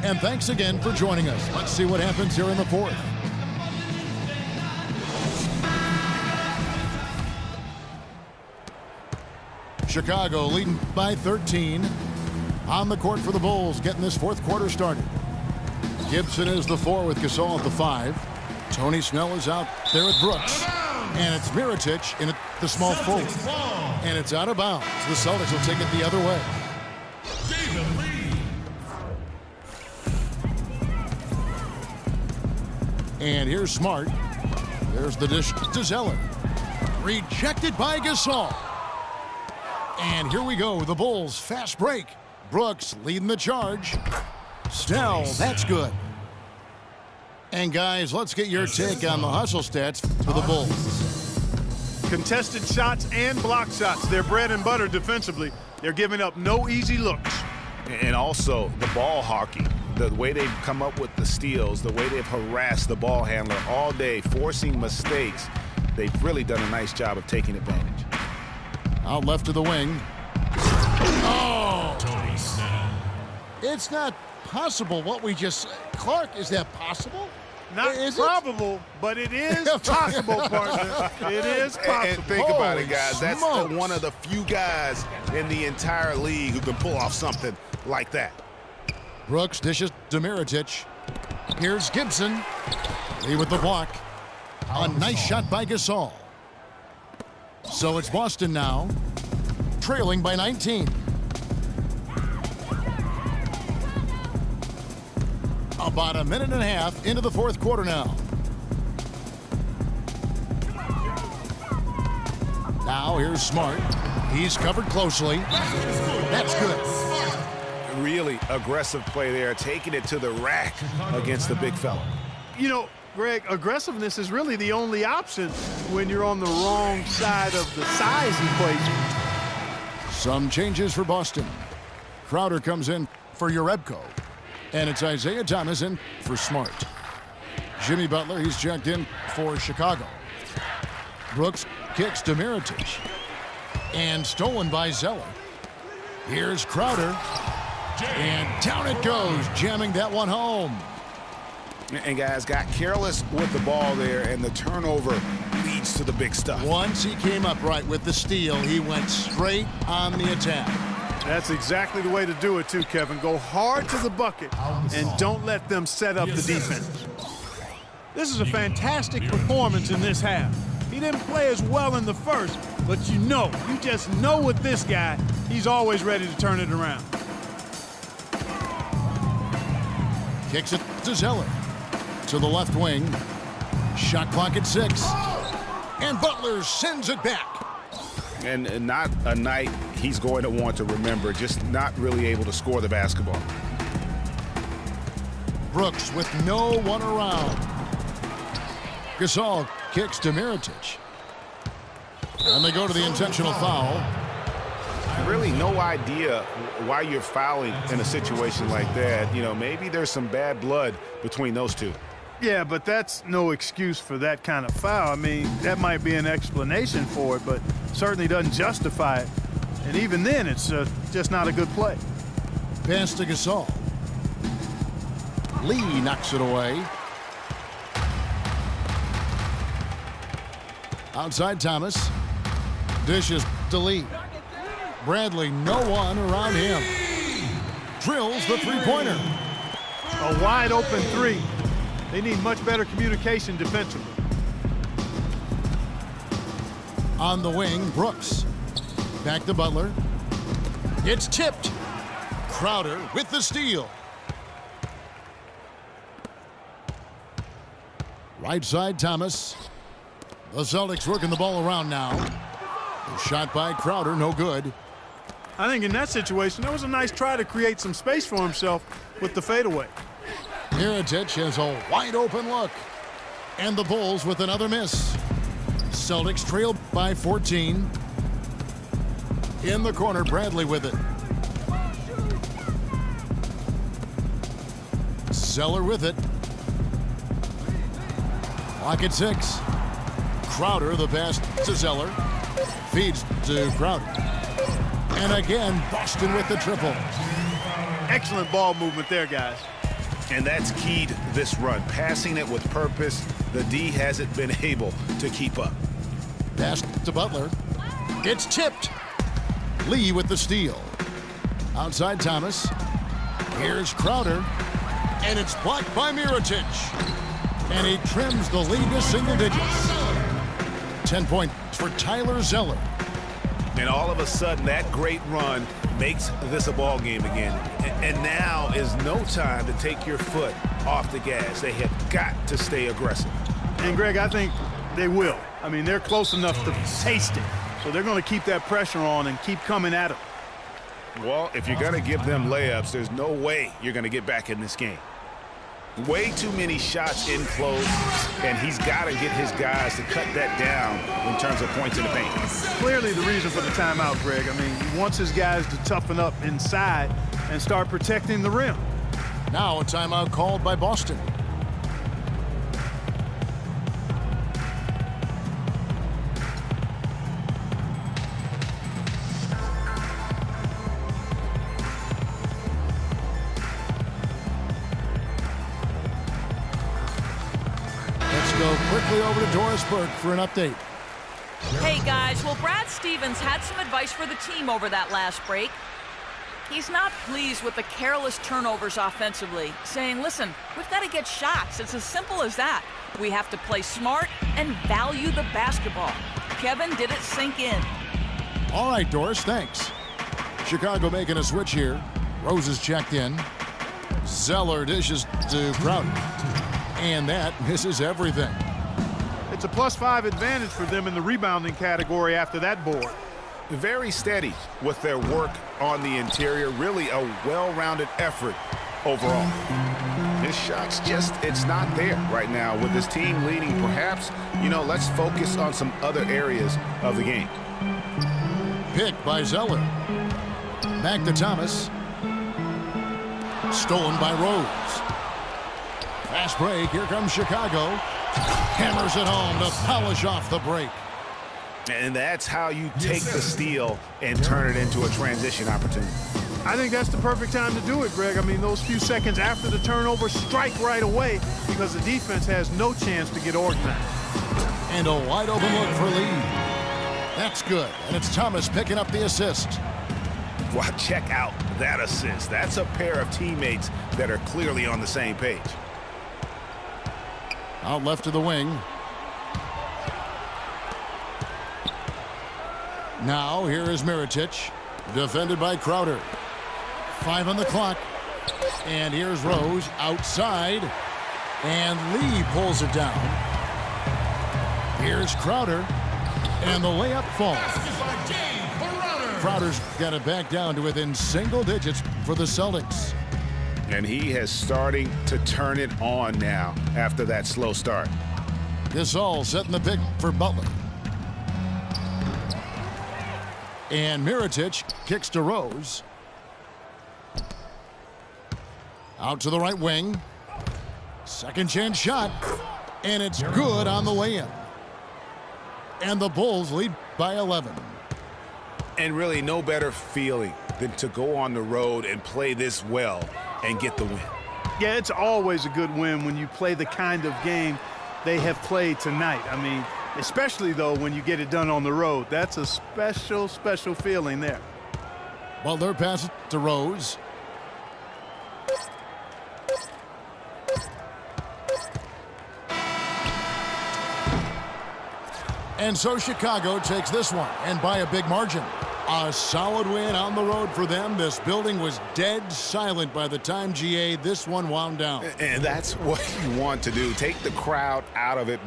And thanks again for joining us. Let's see what happens here in the fourth. Chicago leading by 13. On the court for the Bulls, getting this fourth quarter started. Gibson is the 4 with Gasol at the 5. Tony Snell is out there at Brooks. And it's Mirotic in the small forward. And it's out of bounds. The Celtics will take it the other way. And here's Smart. There's the dish to Zeller. Rejected by Gasol. And here we go, the Bulls fast break. Brooks leading the charge. Snell, that's good. And guys, let's get your take on the hustle stats for the Bulls. Contested shots and block shots. They're bread and butter defensively. They're giving up no easy looks. And also the ball hawking. The way they've come up with the steals, the way they've harassed the ball handler all day, forcing mistakes. They've really done a nice job of taking advantage. Out left to the wing. Oh! It's not possible what we just... Clark, is that possible? Not probable, but it is possible, partner. It is possible. And think about it, guys. That's one of the few guys in the entire league who can pull off something like that. Brooks dishes to Mirotic. Here's Gibson. Lee with the block. A nice shot by Gasol. So it's Boston now, trailing by 19. About a minute and a half into the fourth quarter now. Now here's Smart. He's covered closely. That's good. Really aggressive play there, taking it to the rack against the big fella. You know, Greg, aggressiveness is really the only option when you're on the wrong side of the size equation. Some changes for Boston. Crowder comes in for Jerebko. And it's Isaiah Thomas in for Smart. Jimmy Butler, he's checked in for Chicago. Brooks kicks to Mirotic. And stolen by Zeller. Here's Crowder. And down it goes, jamming that one home. And guys got careless with the ball there, and the turnover leads to the big stuff. Once he came up right with the steal, he went straight on the attack. That's exactly the way to do it too, Kevin. Go hard to the bucket and don't let them set up the defense. This is a fantastic performance in this half. He didn't play as well in the first, but you just know with this guy, he's always ready to turn it around. Kicks it to Zeller. To the left wing. Shot clock at 6. And Butler sends it back. And not a night he's going to want to remember, just not really able to score the basketball. Brooks with no one around. Gasol kicks to Mirotic. And they go to the intentional foul. Really no idea why you're fouling in a situation like that. You know, maybe there's some bad blood between those two. Yeah, but that's no excuse for that kind of foul. I mean, that might be an explanation for it, but certainly doesn't justify it. And even then, it's just not a good play. Pass to Gasol. Lee knocks it away. Outside Thomas. Dishes to Lee. Bradley, no one around him. Drills the three-pointer. A wide open three. They need much better communication defensively. On the wing, Brooks. Back to Butler. It's tipped. Crowder with the steal. Right side, Thomas. The Celtics working the ball around now. The shot by Crowder, no good. I think in that situation, that was a nice try to create some space for himself with the fadeaway. Mirotic has a wide open look. And the Bulls with another miss. Celtics trail by 14. In the corner, Bradley with it. Zeller with it. Clock at 6. Crowder, the pass to Zeller. Feeds to Crowder. And again, Boston with the triple. Excellent ball movement there, guys. And that's keyed this run. Passing it with purpose, the D hasn't been able to keep up. Pass to Butler. It's tipped. Lee with the steal. Outside Thomas. Here's Crowder. And it's blocked by Mirotic. And he trims the lead to single digits. 10 points for Tyler Zeller. And all of a sudden, that great run makes this a ball game again. And now is no time to take your foot off the gas. They have got to stay aggressive. And, Greg, I think they will. I mean, they're close enough to taste it. So they're going to keep that pressure on and keep coming at them. Well, if you're going to give them layups, there's no way you're going to get back in this game. Way too many shots in close, and he's got to get his guys to cut that down in terms of points in the paint. Clearly the reason for the timeout, Greg. I mean, he wants his guys to toughen up inside and start protecting the rim. Now a timeout called by Boston. Go quickly over to Doris Burke for an update. Hey guys, well, Brad Stevens had some advice for the team over that last break. He's not pleased with the careless turnovers offensively, saying, listen, we've got to get shots. It's as simple as that. We have to play smart and value the basketball. Kevin, did it sink in? All right, Doris, thanks. Chicago making a switch here. Rose is checked in. Zeller dishes to Crowder. And that misses everything. It's a +5 advantage for them in the rebounding category after that board. Very steady with their work on the interior. Really a well-rounded effort overall. His shot's just, it's not there right now. With his team leading, perhaps, let's focus on some other areas of the game. Picked by Zeller. Back to Thomas. Stolen by Rose. Fast break. Here comes Chicago. Hammers it home to polish off the break. And that's how you take the steal and turn it into a transition opportunity. I think that's the perfect time to do it, Greg. I mean, those few seconds after the turnover, strike right away because the defense has no chance to get organized. And a wide open look for Lee. That's good. And it's Thomas picking up the assist. Well, check out that assist. That's a pair of teammates that are clearly on the same page. Out left to the wing. Now here is Mirotic, defended by Crowder. 5 on the clock. And here's Rose outside. And Lee pulls it down. Here's Crowder. And the layup falls. Crowder's got it back down to within single digits for the Celtics. And he is starting to turn it on now after that slow start. This all setting the pick for Butler. And Mirotic kicks to Rose. Out to the right wing. Second chance shot. And it's good on the way in. And the Bulls lead by 11. And really no better feeling than to go on the road and play this well and get the win. Yeah, it's always a good win when you play the kind of game they have played tonight. I mean, especially, though, when you get it done on the road. That's a special, special feeling there. Butler passes to Rose. And so Chicago takes this one, and by a big margin. A solid win on the road for them. This building was dead silent by the time, GA, this one wound down. And that's what you want to do. Take the crowd out of it.